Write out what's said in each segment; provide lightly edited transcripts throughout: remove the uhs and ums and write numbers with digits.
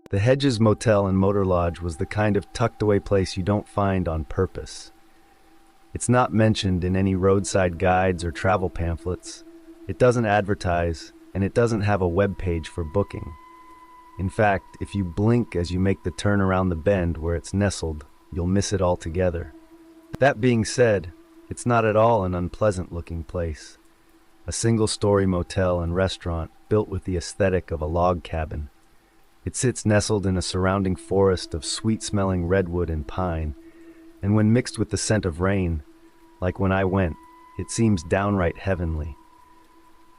The Hedges Motel and Motor Lodge was the kind of tucked-away place you don't find on purpose. It's not mentioned in any roadside guides or travel pamphlets. It doesn't advertise, and it doesn't have a web page for booking. In fact, if you blink as you make the turn around the bend where it's nestled, you'll miss it altogether. That being said, it's not at all an unpleasant-looking place. A single-story motel and restaurant built with the aesthetic of a log cabin. It sits nestled in a surrounding forest of sweet-smelling redwood and pine, and when mixed with the scent of rain, like when I went, it seems downright heavenly.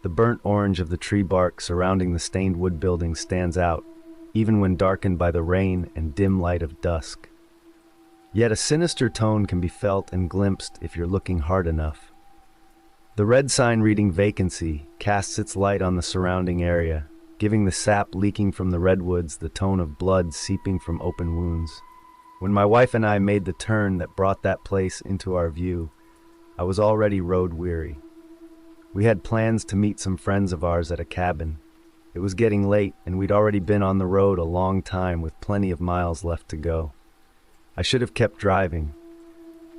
The burnt orange of the tree bark surrounding the stained wood building stands out, even when darkened by the rain and dim light of dusk. Yet a sinister tone can be felt and glimpsed if you're looking hard enough. The red sign reading vacancy casts its light on the surrounding area, giving the sap leaking from the redwoods the tone of blood seeping from open wounds. When my wife and I made the turn that brought that place into our view, I was already road weary. We had plans to meet some friends of ours at a cabin. It was getting late, and we'd already been on the road a long time with plenty of miles left to go. I should have kept driving.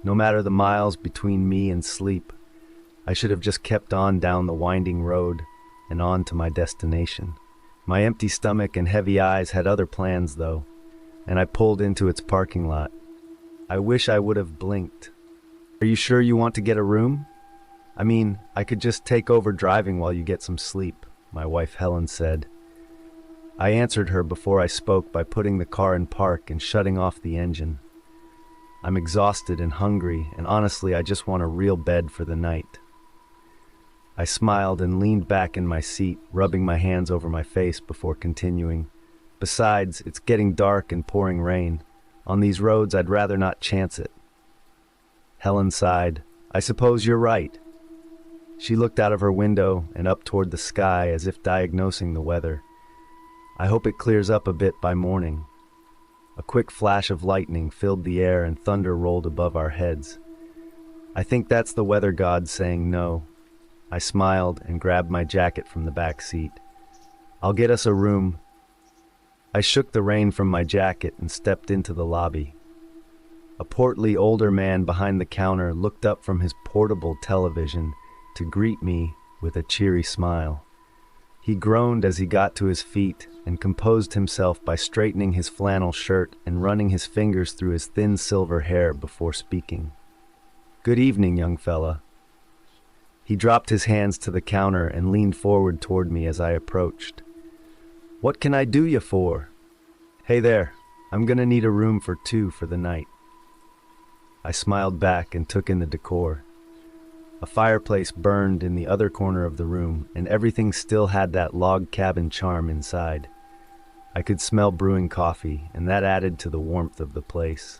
No matter the miles between me and sleep, I should have just kept on down the winding road and on to my destination. My empty stomach and heavy eyes had other plans, though, and I pulled into its parking lot. I wish I would have blinked. "Are you sure you want to get a room? I mean, I could just take over driving while you get some sleep," my wife Helen said. I answered her before I spoke by putting the car in park and shutting off the engine. I'm exhausted and hungry, and honestly, I just want a real bed for the night. I smiled and leaned back in my seat, rubbing my hands over my face before continuing. Besides, it's getting dark and pouring rain. On these roads, I'd rather not chance it. Helen sighed. "I suppose you're right." She looked out of her window and up toward the sky as if diagnosing the weather. "I hope it clears up a bit by morning." A quick flash of lightning filled the air and thunder rolled above our heads. "I think that's the weather god saying no." I smiled and grabbed my jacket from the back seat. "I'll get us a room." I shook the rain from my jacket and stepped into the lobby. A portly older man behind the counter looked up from his portable television to greet me with a cheery smile. He groaned as he got to his feet and composed himself by straightening his flannel shirt and running his fingers through his thin silver hair before speaking. "Good evening, young fella." He dropped his hands to the counter and leaned forward toward me as I approached. "What can I do you for?" "Hey there, I'm gonna need a room for two for the night." I smiled back and took in the decor. A fireplace burned in the other corner of the room, and everything still had that log cabin charm inside. I could smell brewing coffee, and that added to the warmth of the place.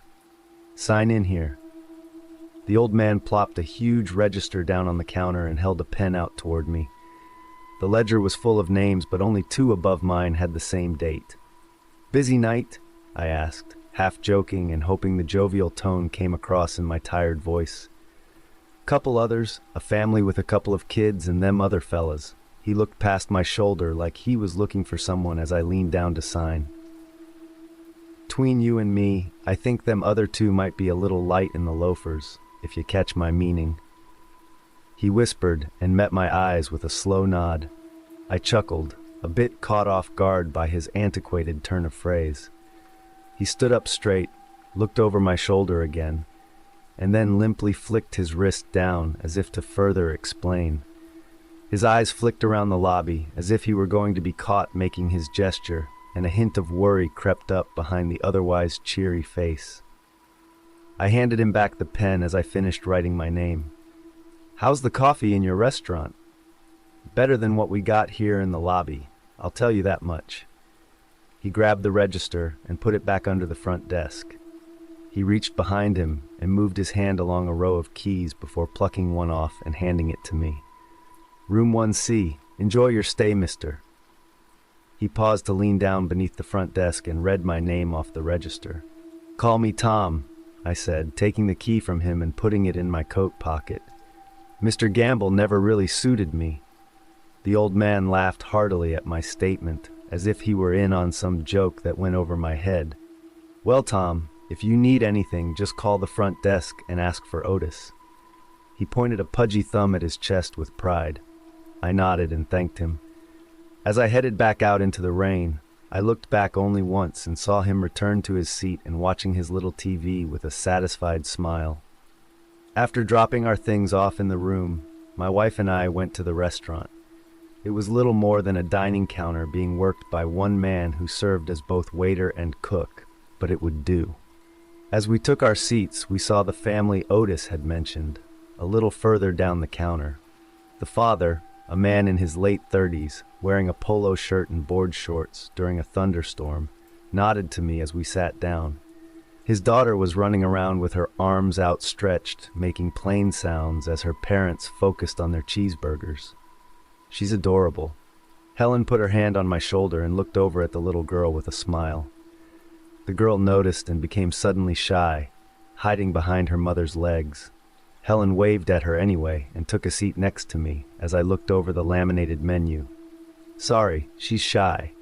"Sign in here." The old man plopped a huge register down on the counter and held a pen out toward me. The ledger was full of names, but only two above mine had the same date. "Busy night?" I asked, half joking and hoping the jovial tone came across in my tired voice. "Couple others, a family with a couple of kids and them other fellas." He looked past my shoulder like he was looking for someone as I leaned down to sign. "'Tween you and me, I think them other two might be a little light in the loafers, if you catch my meaning." He whispered and met my eyes with a slow nod. I chuckled, a bit caught off guard by his antiquated turn of phrase. He stood up straight, looked over my shoulder again, and then limply flicked his wrist down as if to further explain. His eyes flicked around the lobby as if he were going to be caught making his gesture, and a hint of worry crept up behind the otherwise cheery face. I handed him back the pen as I finished writing my name. "How's the coffee in your restaurant?" "Better than what we got here in the lobby, I'll tell you that much." He grabbed the register and put it back under the front desk. He reached behind him and moved his hand along a row of keys before plucking one off and handing it to me. "Room 1C. Enjoy your stay, mister." He paused to lean down beneath the front desk and read my name off the register. "Call me Tom," I said, taking the key from him and putting it in my coat pocket. "Mr. Gamble never really suited me." The old man laughed heartily at my statement, as if he were in on some joke that went over my head. "Well, Tom, if you need anything, just call the front desk and ask for Otis." He pointed a pudgy thumb at his chest with pride. I nodded and thanked him. As I headed back out into the rain, I looked back only once and saw him return to his seat and watching his little TV with a satisfied smile. After dropping our things off in the room, my wife and I went to the restaurant. It was little more than a dining counter being worked by one man who served as both waiter and cook, but it would do. As we took our seats, we saw the family Otis had mentioned, a little further down the counter. The father, a man in his late 30s, wearing a polo shirt and board shorts during a thunderstorm, nodded to me as we sat down. His daughter was running around with her arms outstretched, making plain sounds as her parents focused on their cheeseburgers. She's adorable. Helen put her hand on my shoulder and looked over at the little girl with a smile. The girl noticed and became suddenly shy, hiding behind her mother's legs. Helen waved at her anyway and took a seat next to me as I looked over the laminated menu. "Sorry, she's shy."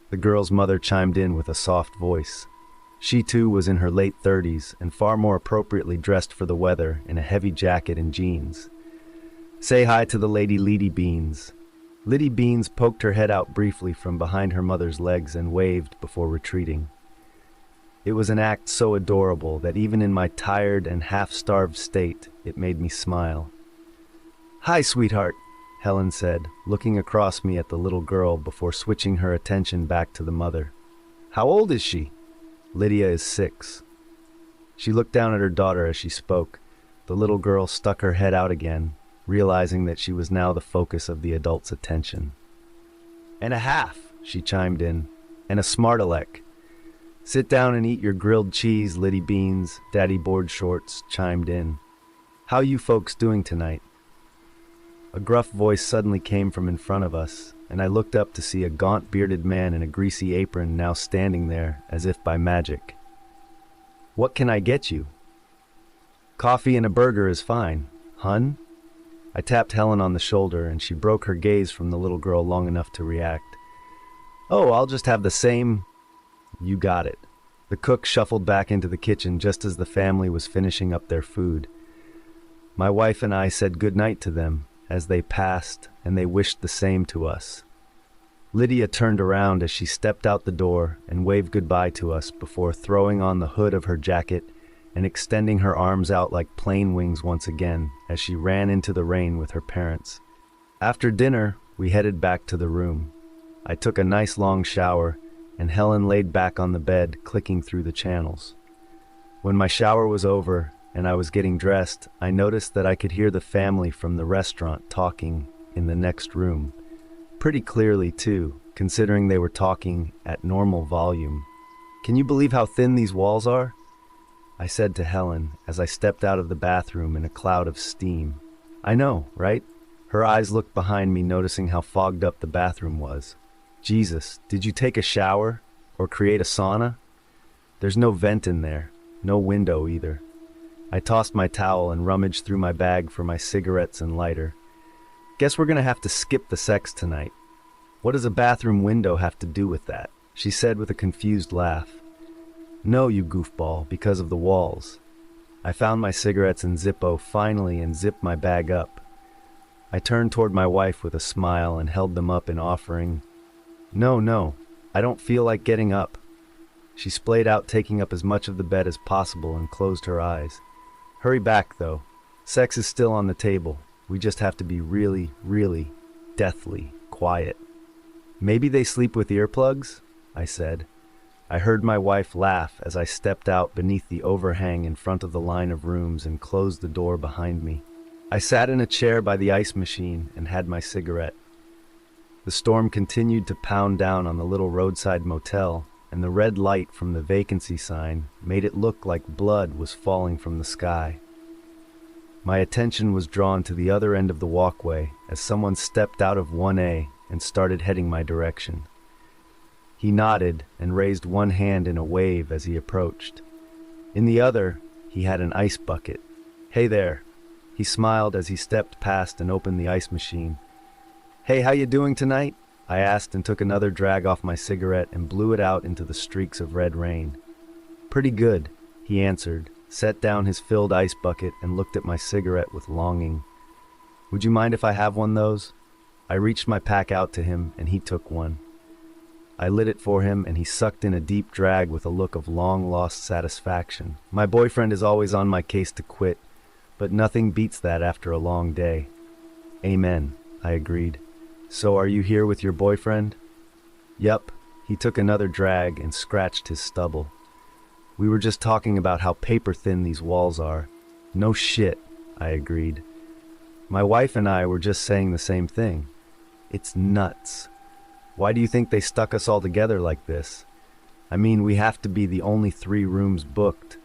The girl's mother chimed in with a soft voice. She too was in her late 30s and far more appropriately dressed for the weather in a heavy jacket and jeans. "Say hi to the lady Liddy Beans." Liddy Beans poked her head out briefly from behind her mother's legs and waved before retreating. It was an act so adorable that even in my tired and half-starved state, it made me smile. "Hi, sweetheart," Helen said, looking across me at the little girl before switching her attention back to the mother. "How old is she?" "Lydia is 6. She looked down at her daughter as she spoke. The little girl stuck her head out again, realizing that she was now the focus of the adult's attention. "And a half," she chimed in, "and a smart-aleck." "Sit down and eat your grilled cheese, Liddy Beans," Daddy Board Shorts chimed in. "How you folks doing tonight?" A gruff voice suddenly came from in front of us, and I looked up to see a gaunt bearded man in a greasy apron now standing there as if by magic. "What can I get you?" "Coffee and a burger is fine, hun." I tapped Helen on the shoulder and she broke her gaze from the little girl long enough to react. "Oh, I'll just have the same." "You got it." The cook shuffled back into the kitchen just as the family was finishing up their food. My wife and I said goodnight to them as they passed, and they wished the same to us. Lydia turned around as she stepped out the door and waved goodbye to us before throwing on the hood of her jacket and extending her arms out like plane wings once again as she ran into the rain with her parents. After dinner, we headed back to the room. I took a nice long shower, and Helen laid back on the bed, clicking through the channels. When my shower was over and I was getting dressed, I noticed that I could hear the family from the restaurant talking in the next room. Pretty clearly, too, considering they were talking at normal volume. "Can you believe how thin these walls are?" I said to Helen as I stepped out of the bathroom in a cloud of steam. "I know, right?" Her eyes looked behind me, noticing how fogged up the bathroom was. "Jesus, did you take a shower? Or create a sauna?" "There's no vent in there, no window either." I tossed my towel and rummaged through my bag for my cigarettes and lighter. "Guess we're gonna have to skip the sex tonight." "What does a bathroom window have to do with that?" she said with a confused laugh. "No, you goofball, because of the walls." I found my cigarettes and Zippo finally and zipped my bag up. I turned toward my wife with a smile and held them up in offering. No, I don't feel like getting up." She splayed out, taking up as much of the bed as possible, and closed her eyes. "Hurry back, though. Sex is still on the table. We just have to be really, really, deathly quiet." "Maybe they sleep with earplugs?" I said. I heard my wife laugh as I stepped out beneath the overhang in front of the line of rooms and closed the door behind me. I sat in a chair by the ice machine and had my cigarette. The storm continued to pound down on the little roadside motel, and the red light from the vacancy sign made it look like blood was falling from the sky. My attention was drawn to the other end of the walkway as someone stepped out of 1A and started heading my direction. He nodded and raised one hand in a wave as he approached. In the other, he had an ice bucket. "Hey there." He smiled as he stepped past and opened the ice machine. "Hey, how you doing tonight? I asked and took another drag off my cigarette and blew it out into the streaks of red rain. Pretty good, he answered, set down his filled ice bucket and looked at my cigarette with longing. Would you mind if I have one of those? I reached my pack out to him and he took one. I lit it for him and he sucked in a deep drag with a look of long-lost satisfaction. My boyfriend is always on my case to quit, but nothing beats that after a long day. Amen, I agreed. So are you here with your boyfriend? Yup, he took another drag and scratched his stubble. We were just talking about how paper-thin these walls are. No shit, I agreed. My wife and I were just saying the same thing. It's nuts. Why do you think they stuck us all together like this? I mean, we have to be the only 3 rooms booked.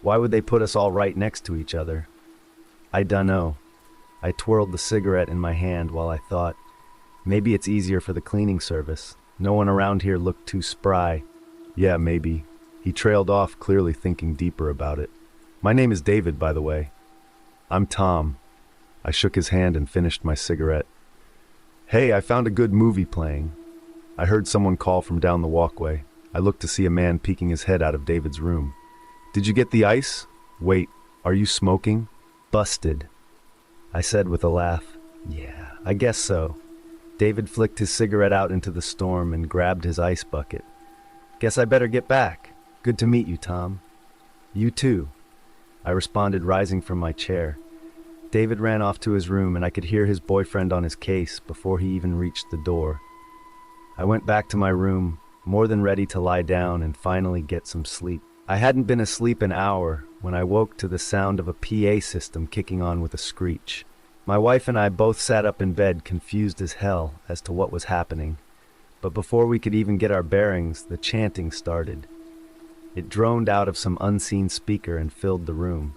Why would they put us all right next to each other? I dunno. I twirled the cigarette in my hand while I thought, maybe it's easier for the cleaning service. No one around here looked too spry. Yeah, maybe. He trailed off, clearly thinking deeper about it. My name is David, by the way. I'm Tom. I shook his hand and finished my cigarette. Hey, I found a good movie playing. I heard someone call from down the walkway. I looked to see a man peeking his head out of David's room. Did you get the ice? Wait, are you smoking? Busted, I said with a laugh. Yeah, I guess so. David flicked his cigarette out into the storm and grabbed his ice bucket. Guess I better get back. Good to meet you, Tom. You too, I responded, rising from my chair. David ran off to his room and I could hear his boyfriend on his case before he even reached the door. I went back to my room, more than ready to lie down and finally get some sleep. I hadn't been asleep an hour when I woke to the sound of a PA system kicking on with a screech. My wife and I both sat up in bed, confused as hell as to what was happening. But before we could even get our bearings, the chanting started. It droned out of some unseen speaker and filled the room.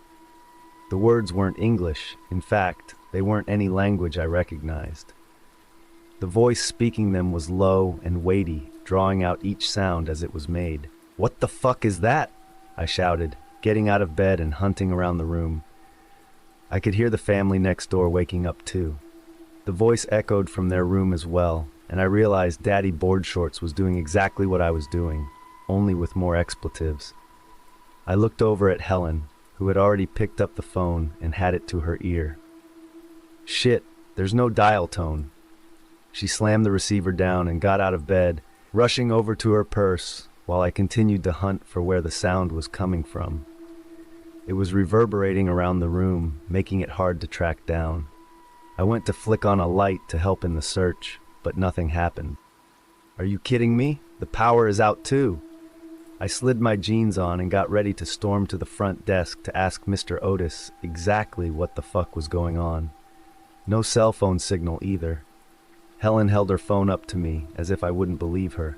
The words weren't English. In fact, they weren't any language I recognized. The voice speaking them was low and weighty, drawing out each sound as it was made. What the fuck is that? I shouted, getting out of bed and hunting around the room. I could hear the family next door waking up too. The voice echoed from their room as well, and I realized Daddy Board Shorts was doing exactly what I was doing, only with more expletives. I looked over at Helen, who had already picked up the phone and had it to her ear. Shit, there's no dial tone. She slammed the receiver down and got out of bed, rushing over to her purse while I continued to hunt for where the sound was coming from. It was reverberating around the room, making it hard to track down. I went to flick on a light to help in the search, but nothing happened. Are you kidding me? The power is out too. I slid my jeans on and got ready to storm to the front desk to ask Mr. Otis exactly what the fuck was going on. No cell phone signal either. Helen held her phone up to me as if I wouldn't believe her.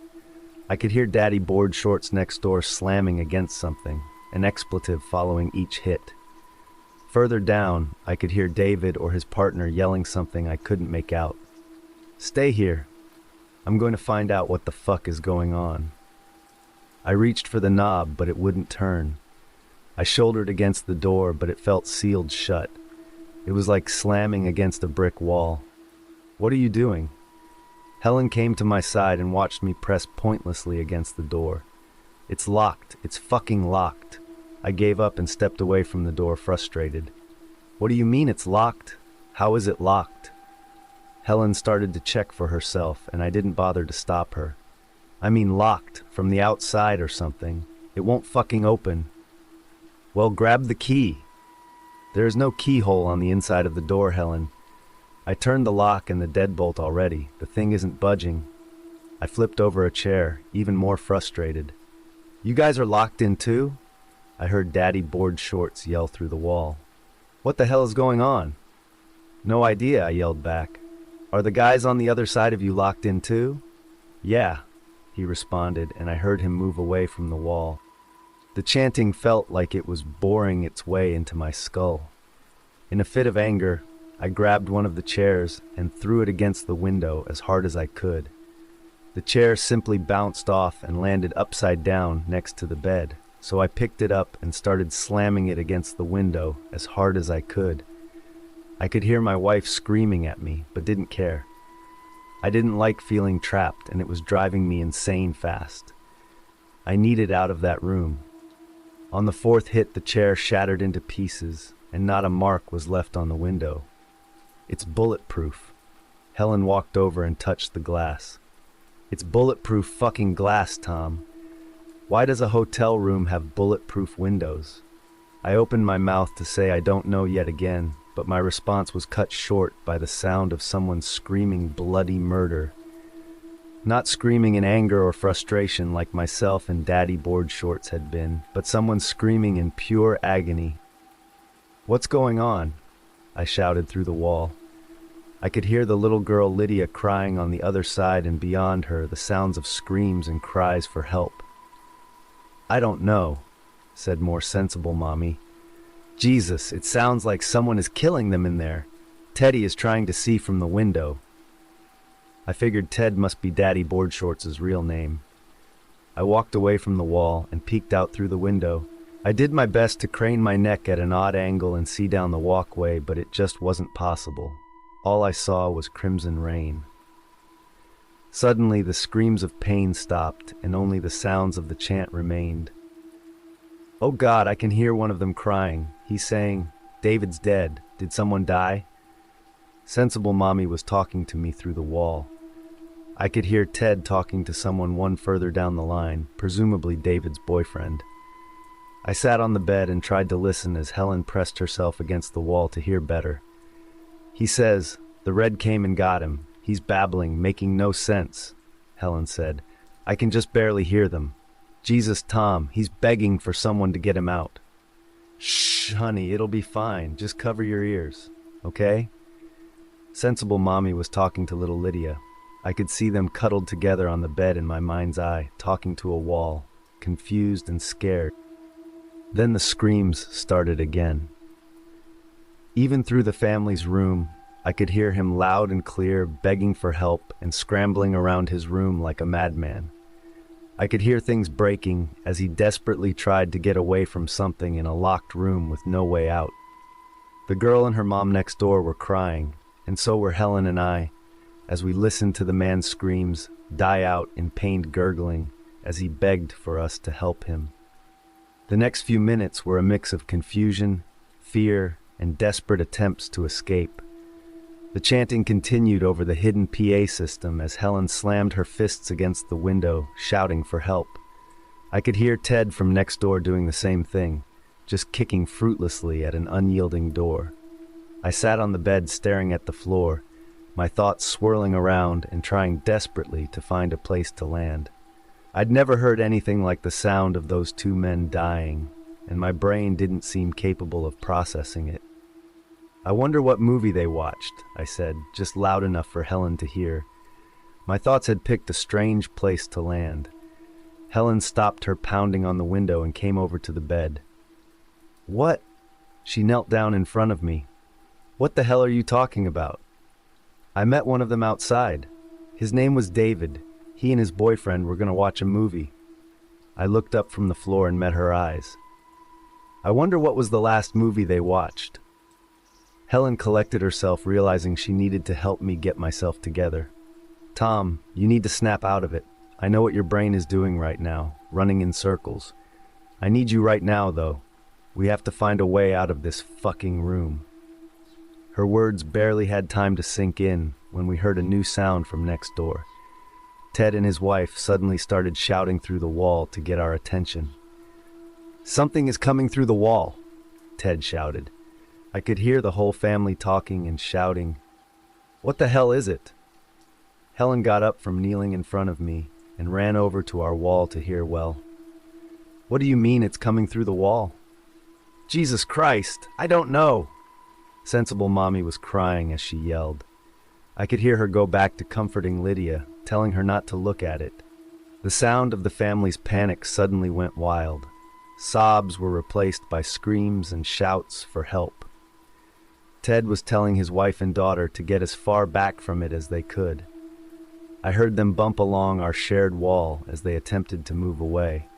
I could hear Daddy Board Shorts next door slamming against something, an expletive following each hit. Further down, I could hear David or his partner yelling something I couldn't make out. Stay here. I'm going to find out what the fuck is going on. I reached for the knob, but it wouldn't turn. I shouldered against the door, but it felt sealed shut. It was like slamming against a brick wall. What are you doing? Helen came to my side and watched me press pointlessly against the door. It's locked. It's fucking locked. I gave up and stepped away from the door, frustrated. What do you mean it's locked? How is it locked? Helen started to check for herself, and I didn't bother to stop her. I mean locked, from the outside or something. It won't fucking open. Well, grab the key. There is no keyhole on the inside of the door, Helen. I turned the lock and the deadbolt already. The thing isn't budging. I flipped over a chair, even more frustrated. You guys are locked in too? I heard Daddy Board Shorts yell through the wall. What the hell is going on? No idea, I yelled back. Are the guys on the other side of you locked in too? Yeah, he responded, and I heard him move away from the wall. The chanting felt like it was boring its way into my skull. In a fit of anger, I grabbed one of the chairs and threw it against the window as hard as I could. The chair simply bounced off and landed upside down next to the bed, so I picked it up and started slamming it against the window as hard as I could. I could hear my wife screaming at me, but didn't care. I didn't like feeling trapped, and it was driving me insane fast. I needed out of that room. On the fourth hit, the chair shattered into pieces, and not a mark was left on the window. It's bulletproof. Helen walked over and touched the glass. It's bulletproof fucking glass, Tom. Why does a hotel room have bulletproof windows? I opened my mouth to say I don't know yet again, but my response was cut short by the sound of someone screaming bloody murder. Not screaming in anger or frustration like myself and Daddy Board Shorts had been, but someone screaming in pure agony. "What's going on?" I shouted through the wall. I could hear the little girl Lydia crying on the other side, and beyond her the sounds of screams and cries for help. "I don't know," said more sensible Mommy. "Jesus, it sounds like someone is killing them in there. Teddy is trying to see from the window." I figured Ted must be Daddy Board Shorts' real name. I walked away from the wall and peeked out through the window. I did my best to crane my neck at an odd angle and see down the walkway, but it just wasn't possible. All I saw was crimson rain. Suddenly, the screams of pain stopped, and only the sounds of the chant remained. "Oh God, I can hear one of them crying. He's saying, 'David's dead. Did someone die?'" Sensible Mommy was talking to me through the wall. I could hear Ted talking to someone one further down the line, presumably David's boyfriend. I sat on the bed and tried to listen as Helen pressed herself against the wall to hear better. "He says, 'The red came and got him. He's babbling, making no sense,'" Helen said. "I can just barely hear them. Jesus, Tom, he's begging for someone to get him out." "Shh, honey, it'll be fine. Just cover your ears, okay?" Sensible Mommy was talking to little Lydia. I could see them cuddled together on the bed in my mind's eye, talking to a wall, confused and scared. Then the screams started again. Even through the family's room, I could hear him loud and clear, begging for help and scrambling around his room like a madman. I could hear things breaking as he desperately tried to get away from something in a locked room with no way out. The girl and her mom next door were crying, and so were Helen and I, as we listened to the man's screams die out in pained gurgling as he begged for us to help him. The next few minutes were a mix of confusion, fear, and desperate attempts to escape. The chanting continued over the hidden PA system as Helen slammed her fists against the window, shouting for help. I could hear Ted from next door doing the same thing, just kicking fruitlessly at an unyielding door. I sat on the bed staring at the floor, my thoughts swirling around and trying desperately to find a place to land. I'd never heard anything like the sound of those two men dying, and my brain didn't seem capable of processing it. "I wonder what movie they watched," I said, just loud enough for Helen to hear. My thoughts had picked a strange place to land. Helen stopped her pounding on the window and came over to the bed. "What?" She knelt down in front of me. "What the hell are you talking about?" "I met one of them outside. His name was David. He and his boyfriend were going to watch a movie." I looked up from the floor and met her eyes. "I wonder what was the last movie they watched." Helen collected herself, realizing she needed to help me get myself together. "Tom, you need to snap out of it. I know what your brain is doing right now, running in circles. I need you right now, though. We have to find a way out of this fucking room." Her words barely had time to sink in when we heard a new sound from next door. Ted and his wife suddenly started shouting through the wall to get our attention. "Something is coming through the wall," Ted shouted. I could hear the whole family talking and shouting. "What the hell is it?" Helen got up from kneeling in front of me and ran over to our wall to hear well. "What do you mean it's coming through the wall?" "Jesus Christ, I don't know." Sensible Mommy was crying as she yelled. I could hear her go back to comforting Lydia, telling her not to look at it. The sound of the family's panic suddenly went wild. Sobs were replaced by screams and shouts for help. Ted was telling his wife and daughter to get as far back from it as they could. I heard them bump along our shared wall as they attempted to move away.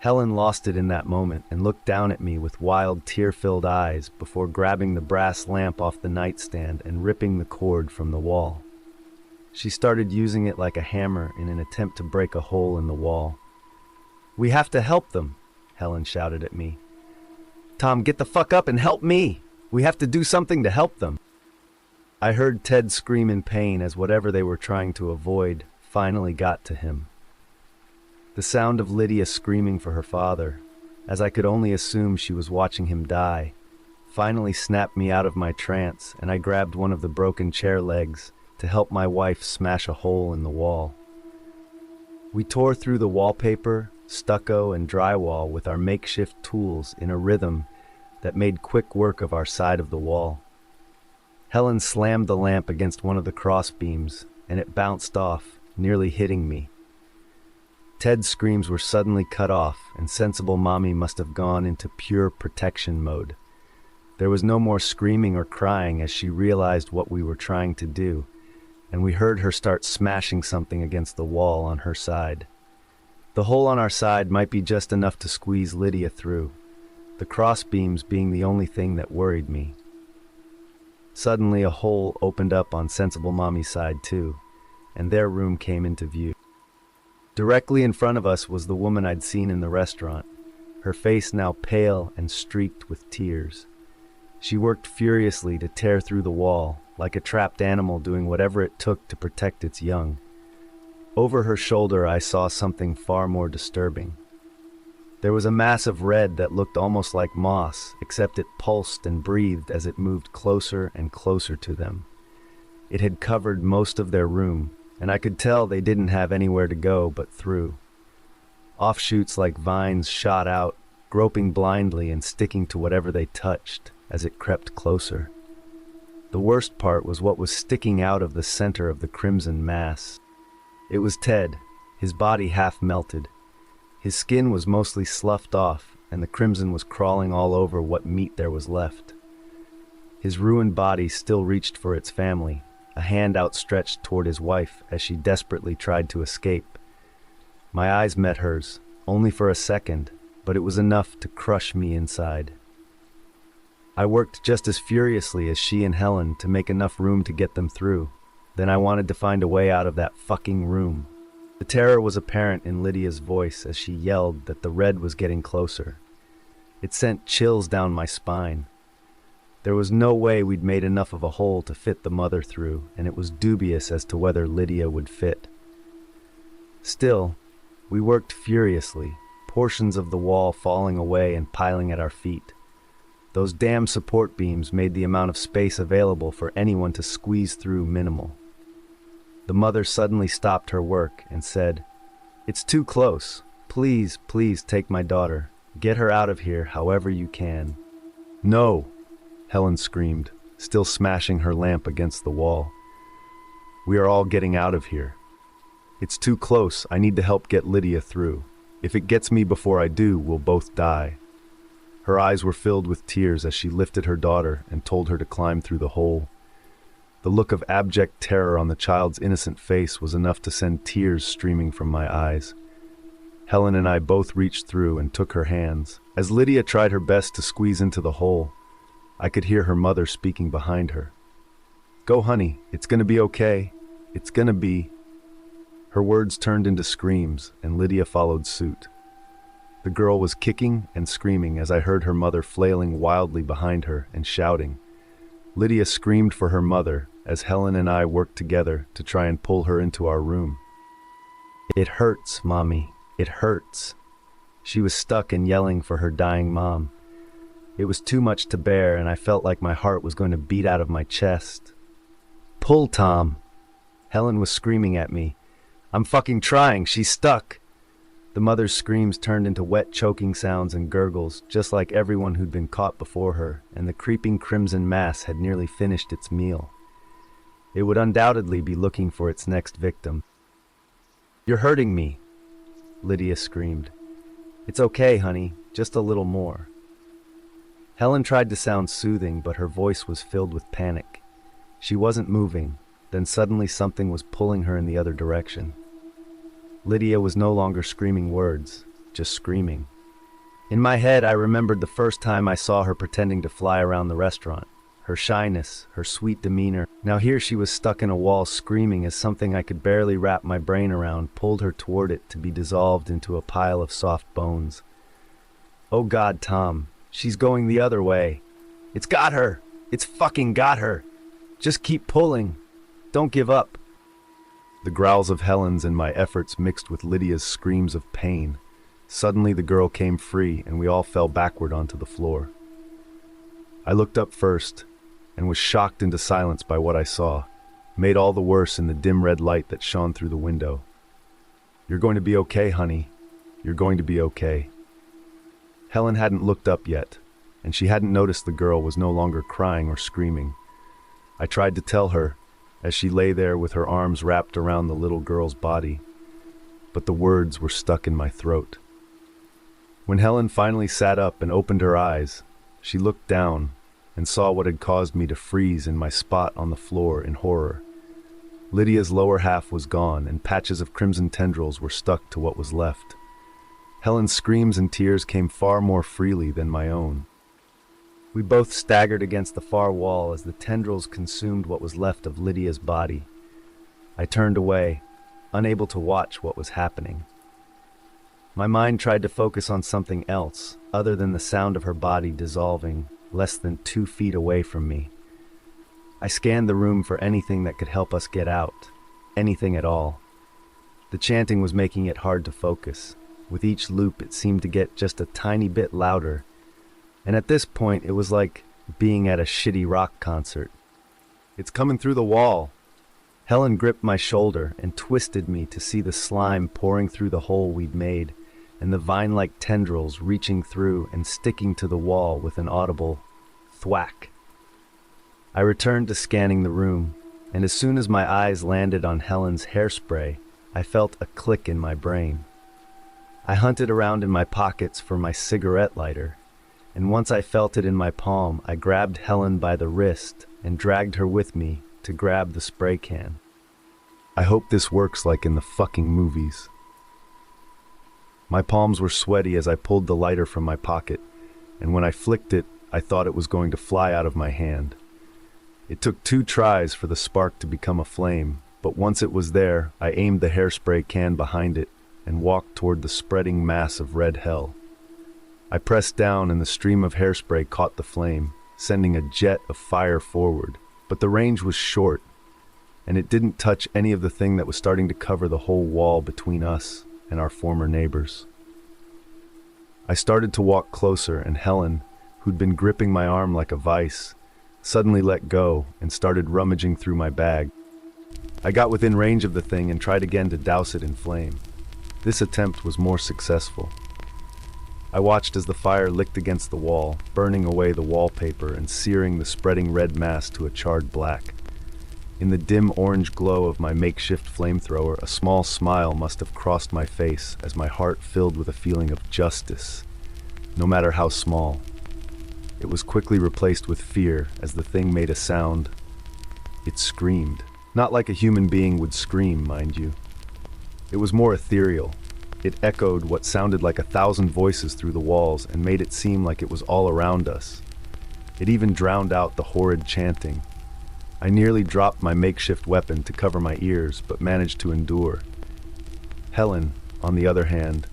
Helen lost it in that moment and looked down at me with wild, tear-filled eyes before grabbing the brass lamp off the nightstand and ripping the cord from the wall. She started using it like a hammer in an attempt to break a hole in the wall. "We have to help them," Helen shouted at me. "Tom, get the fuck up and help me! We have to do something to help them." I heard Ted scream in pain as whatever they were trying to avoid finally got to him. The sound of Lydia screaming for her father, as I could only assume she was watching him die, finally snapped me out of my trance, and I grabbed one of the broken chair legs to help my wife smash a hole in the wall. We tore through the wallpaper, stucco, and drywall with our makeshift tools in a rhythm that made quick work of our side of the wall. Helen slammed the lamp against one of the cross beams, and it bounced off, nearly hitting me. Ted's screams were suddenly cut off, and sensible Mommy must have gone into pure protection mode. There was no more screaming or crying as she realized what we were trying to do, and we heard her start smashing something against the wall on her side. The hole on our side might be just enough to squeeze Lydia through, the cross beams being the only thing that worried me. Suddenly a hole opened up on sensible Mommy's side too, and their room came into view. Directly in front of us was the woman I'd seen in the restaurant, her face now pale and streaked with tears. She worked furiously to tear through the wall, like a trapped animal doing whatever it took to protect its young. Over her shoulder I saw something far more disturbing. There was a mass of red that looked almost like moss, except it pulsed and breathed as it moved closer and closer to them. It had covered most of their room, and I could tell they didn't have anywhere to go but through. Offshoots like vines shot out, groping blindly and sticking to whatever they touched as it crept closer. The worst part was what was sticking out of the center of the crimson mass. It was Ted, his body half melted. His skin was mostly sloughed off, and the crimson was crawling all over what meat there was left. His ruined body still reached for its family, a hand outstretched toward his wife as she desperately tried to escape. My eyes met hers, only for a second, but it was enough to crush me inside. I worked just as furiously as she and Helen to make enough room to get them through. Then I wanted to find a way out of that fucking room. The terror was apparent in Lydia's voice as she yelled that the red was getting closer. It sent chills down my spine. There was no way we'd made enough of a hole to fit the mother through, and it was dubious as to whether Lydia would fit. Still, we worked furiously, portions of the wall falling away and piling at our feet. Those damn support beams made the amount of space available for anyone to squeeze through minimal. The mother suddenly stopped her work and said, "It's too close. Please, please take my daughter. Get her out of here however you can." "No!" Helen screamed, still smashing her lamp against the wall. "We are all getting out of here. It's too close. I need to help get Lydia through. If it gets me before I do, we'll both die." Her eyes were filled with tears as she lifted her daughter and told her to climb through the hole. The look of abject terror on the child's innocent face was enough to send tears streaming from my eyes. Helen and I both reached through and took her hands. As Lydia tried her best to squeeze into the hole, I could hear her mother speaking behind her. "Go, honey. It's gonna be okay. It's gonna be..." Her words turned into screams, and Lydia followed suit. The girl was kicking and screaming as I heard her mother flailing wildly behind her and shouting. Lydia screamed for her mother as Helen and I worked together to try and pull her into our room. "It hurts, Mommy. It hurts." She was stuck and yelling for her dying mom. It was too much to bear, and I felt like my heart was going to beat out of my chest. "Pull, Tom." Helen was screaming at me. "I'm fucking trying. She's stuck." The mother's screams turned into wet choking sounds and gurgles, just like everyone who'd been caught before her, and the creeping crimson mass had nearly finished its meal. It would undoubtedly be looking for its next victim. "You're hurting me," Lydia screamed. "It's okay, honey, just a little more." Helen tried to sound soothing, but her voice was filled with panic. She wasn't moving, then suddenly something was pulling her in the other direction. Lydia was no longer screaming words, just screaming. In my head, I remembered the first time I saw her pretending to fly around the restaurant. her shyness, her sweet demeanor. Now here she was stuck in a wall screaming as something I could barely wrap my brain around pulled her toward it to be dissolved into a pile of soft bones. Oh God, Tom, she's going the other way. It's got her! It's fucking got her! Just keep pulling. Don't give up. The growls of Helen's and my efforts mixed with Lydia's screams of pain. Suddenly the girl came free and we all fell backward onto the floor. I looked up first and was shocked into silence by what I saw, made all the worse in the dim red light that shone through the window. You're going to be okay, honey. You're going to be okay. Helen hadn't looked up yet, and she hadn't noticed the girl was no longer crying or screaming. I tried to tell her, as she lay there with her arms wrapped around the little girl's body, but the words were stuck in my throat. When Helen finally sat up and opened her eyes, she looked down and saw what had caused me to freeze in my spot on the floor in horror. Lydia's lower half was gone, and patches of crimson tendrils were stuck to what was left. Helen's screams and tears came far more freely than my own. We both staggered against the far wall as the tendrils consumed what was left of Lydia's body. I turned away, unable to watch what was happening. My mind tried to focus on something else, other than the sound of her body dissolving less than 2 feet away from me. I scanned the room for anything that could help us get out, anything at all. The chanting was making it hard to focus. With each loop it seemed to get just a tiny bit louder, and at this point it was like being at a shitty rock concert. It's coming through the wall. Helen gripped my shoulder and twisted me to see the slime pouring through the hole we'd made, and the vine-like tendrils reaching through and sticking to the wall with an audible thwack. I returned to scanning the room, and as soon as my eyes landed on Helen's hairspray, I felt a click in my brain. I hunted around in my pockets for my cigarette lighter, and once I felt it in my palm, I grabbed Helen by the wrist and dragged her with me to grab the spray can. I hope this works like in the fucking movies. My palms were sweaty as I pulled the lighter from my pocket, and when I flicked it, I thought it was going to fly out of my hand. It took 2 tries for the spark to become a flame, but once it was there, I aimed the hairspray can behind it and walked toward the spreading mass of red hell. I pressed down and the stream of hairspray caught the flame, sending a jet of fire forward, but the range was short, and it didn't touch any of the thing that was starting to cover the whole wall between us and our former neighbors. I started to walk closer, and Helen, who'd been gripping my arm like a vice, suddenly let go and started rummaging through my bag. I got within range of the thing and tried again to douse it in flame. This attempt was more successful. I watched as the fire licked against the wall, burning away the wallpaper and searing the spreading red mass to a charred black. In the dim orange glow of my makeshift flamethrower, a small smile must have crossed my face as my heart filled with a feeling of justice, no matter how small. It was quickly replaced with fear as the thing made a sound. It screamed. Not like a human being would scream, mind you. It was more ethereal. It echoed what sounded like 1,000 voices through the walls and made it seem like it was all around us. It even drowned out the horrid chanting. I nearly dropped my makeshift weapon to cover my ears, but managed to endure. Helen, on the other hand,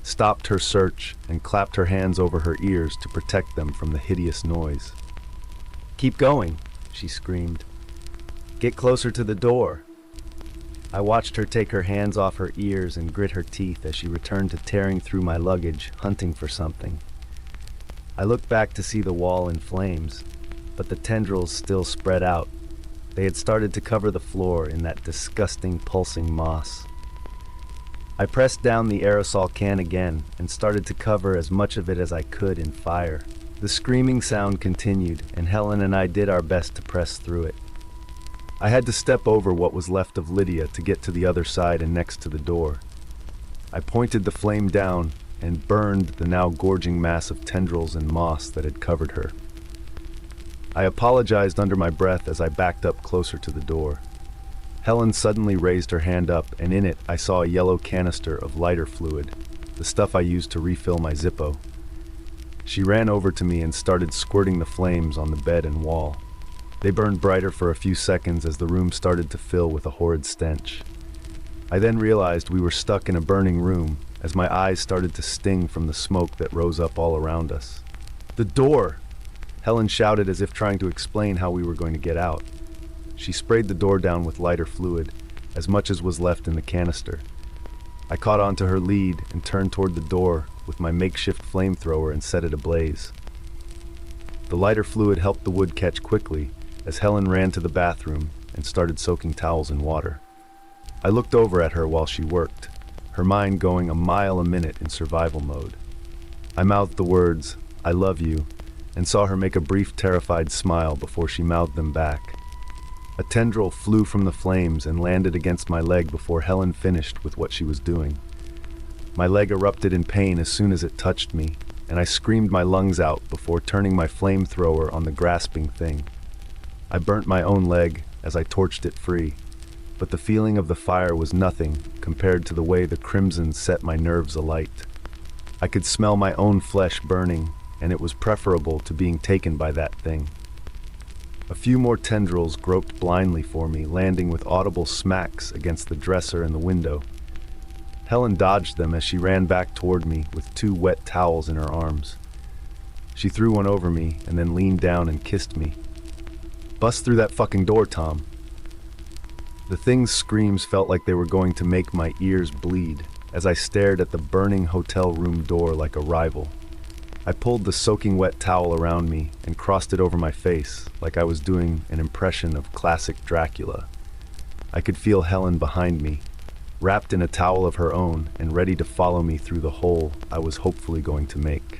stopped her search and clapped her hands over her ears to protect them from the hideous noise. "Keep going," she screamed. "Get closer to the door." I watched her take her hands off her ears and grit her teeth as she returned to tearing through my luggage, hunting for something. I looked back to see the wall in flames, but the tendrils still spread out. They had started to cover the floor in that disgusting pulsing moss. I pressed down the aerosol can again and started to cover as much of it as I could in fire. The screaming sound continued, and Helen and I did our best to press through it. I had to step over what was left of Lydia to get to the other side and next to the door. I pointed the flame down and burned the now gorging mass of tendrils and moss that had covered her. I apologized under my breath as I backed up closer to the door. Helen suddenly raised her hand up, and in it I saw a yellow canister of lighter fluid, the stuff I used to refill my Zippo. She ran over to me and started squirting the flames on the bed and wall. They burned brighter for a few seconds as the room started to fill with a horrid stench. I then realized we were stuck in a burning room as my eyes started to sting from the smoke that rose up all around us. "The door!" Helen shouted as if trying to explain how we were going to get out. She sprayed the door down with lighter fluid, as much as was left in the canister. I caught on to her lead and turned toward the door with my makeshift flamethrower and set it ablaze. The lighter fluid helped the wood catch quickly as Helen ran to the bathroom and started soaking towels in water. I looked over at her while she worked, her mind going a mile a minute in survival mode. I mouthed the words, "I love you," and saw her make a brief terrified smile before she mouthed them back. A tendril flew from the flames and landed against my leg before Helen finished with what she was doing. My leg erupted in pain as soon as it touched me, and I screamed my lungs out before turning my flamethrower on the grasping thing. I burnt my own leg as I torched it free, but the feeling of the fire was nothing compared to the way the crimson set my nerves alight. I could smell my own flesh burning, and it was preferable to being taken by that thing. A few more tendrils groped blindly for me, landing with audible smacks against the dresser and the window. Helen dodged them as she ran back toward me with 2 wet towels in her arms. She threw one over me and then leaned down and kissed me. "Bust through that fucking door, Tom." The thing's screams felt like they were going to make my ears bleed as I stared at the burning hotel room door like a rival. I pulled the soaking wet towel around me and crossed it over my face like I was doing an impression of classic Dracula. I could feel Helen behind me, wrapped in a towel of her own and ready to follow me through the hole I was hopefully going to make.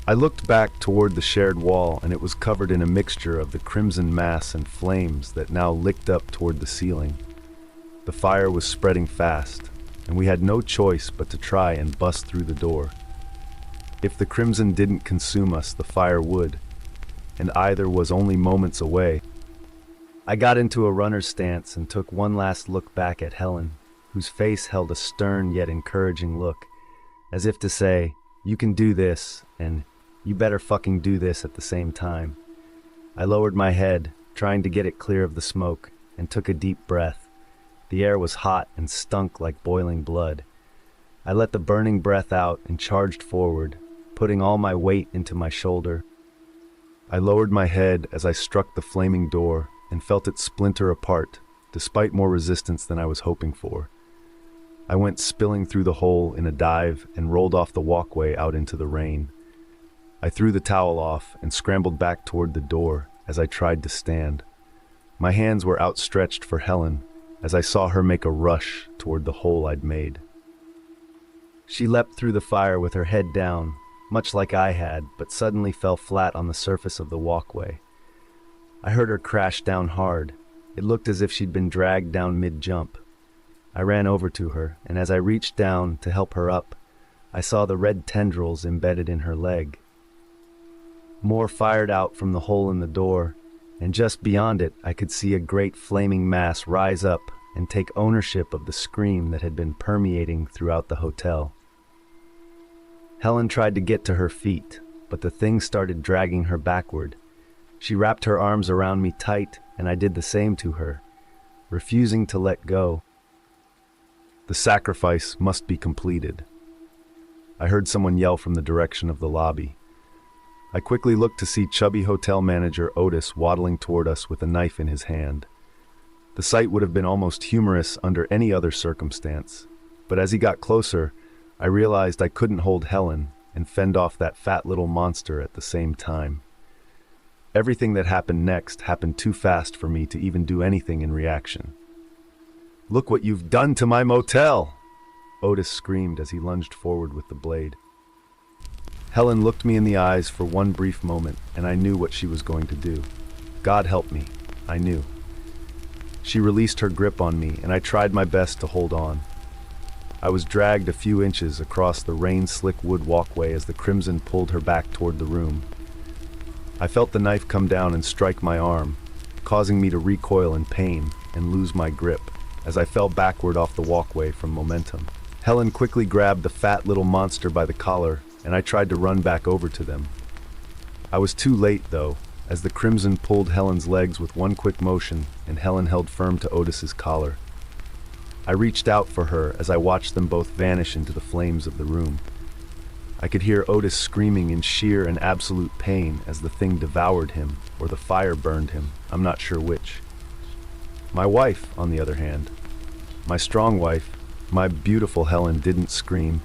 I looked back toward the shared wall, and it was covered in a mixture of the crimson mass and flames that now licked up toward the ceiling. The fire was spreading fast, and we had no choice but to try and bust through the door. If the crimson didn't consume us, the fire would, and either was only moments away. I got into a runner's stance and took one last look back at Helen, whose face held a stern yet encouraging look, as if to say, "You can do this," and "You better fucking do this" at the same time. I lowered my head, trying to get it clear of the smoke, and took a deep breath. The air was hot and stunk like boiling blood. I let the burning breath out and charged forward, putting all my weight into my shoulder. I lowered my head as I struck the flaming door and felt it splinter apart, despite more resistance than I was hoping for. I went spilling through the hole in a dive and rolled off the walkway out into the rain. I threw the towel off and scrambled back toward the door as I tried to stand. My hands were outstretched for Helen as I saw her make a rush toward the hole I'd made. She leapt through the fire with her head down, much like I had, but suddenly fell flat on the surface of the walkway. I heard her crash down hard. It looked as if she'd been dragged down mid-jump. I ran over to her, and as I reached down to help her up, I saw the red tendrils embedded in her leg. More fired out from the hole in the door, and just beyond it I could see a great flaming mass rise up and take ownership of the scream that had been permeating throughout the hotel. Helen tried to get to her feet, but the thing started dragging her backward. She wrapped her arms around me tight, and I did the same to her, refusing to let go. The sacrifice must be completed. I heard someone yell from the direction of the lobby. I quickly looked to see chubby hotel manager Otis waddling toward us with a knife in his hand. The sight would have been almost humorous under any other circumstance, but as he got closer, I realized I couldn't hold Helen and fend off that fat little monster at the same time. Everything that happened next happened too fast for me to even do anything in reaction. "Look what you've done to my motel!" Otis screamed as he lunged forward with the blade. Helen looked me in the eyes for one brief moment, and I knew what she was going to do. God help me, I knew. She released her grip on me, and I tried my best to hold on. I was dragged a few inches across the rain-slick wood walkway as the crimson pulled her back toward the room. I felt the knife come down and strike my arm, causing me to recoil in pain and lose my grip as I fell backward off the walkway from momentum. Helen quickly grabbed the fat little monster by the collar, and I tried to run back over to them. I was too late, though, as the crimson pulled Helen's legs with one quick motion, and Helen held firm to Otis's collar. I reached out for her as I watched them both vanish into the flames of the room. I could hear Otis screaming in sheer and absolute pain as the thing devoured him, or the fire burned him, I'm not sure which. My wife, on the other hand, my strong wife, my beautiful Helen, didn't scream.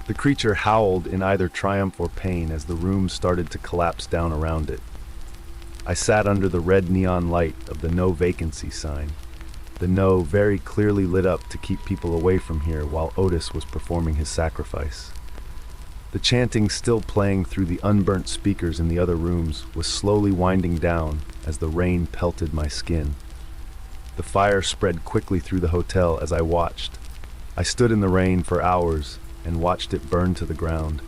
The creature howled in either triumph or pain as the room started to collapse down around it. I sat under the red neon light of the no vacancy sign, the no very clearly lit up to keep people away from here while Otis was performing his sacrifice. The chanting still playing through the unburnt speakers in the other rooms was slowly winding down as the rain pelted my skin. The fire spread quickly through the hotel as I watched. I stood in the rain for hours and watched it burn to the ground.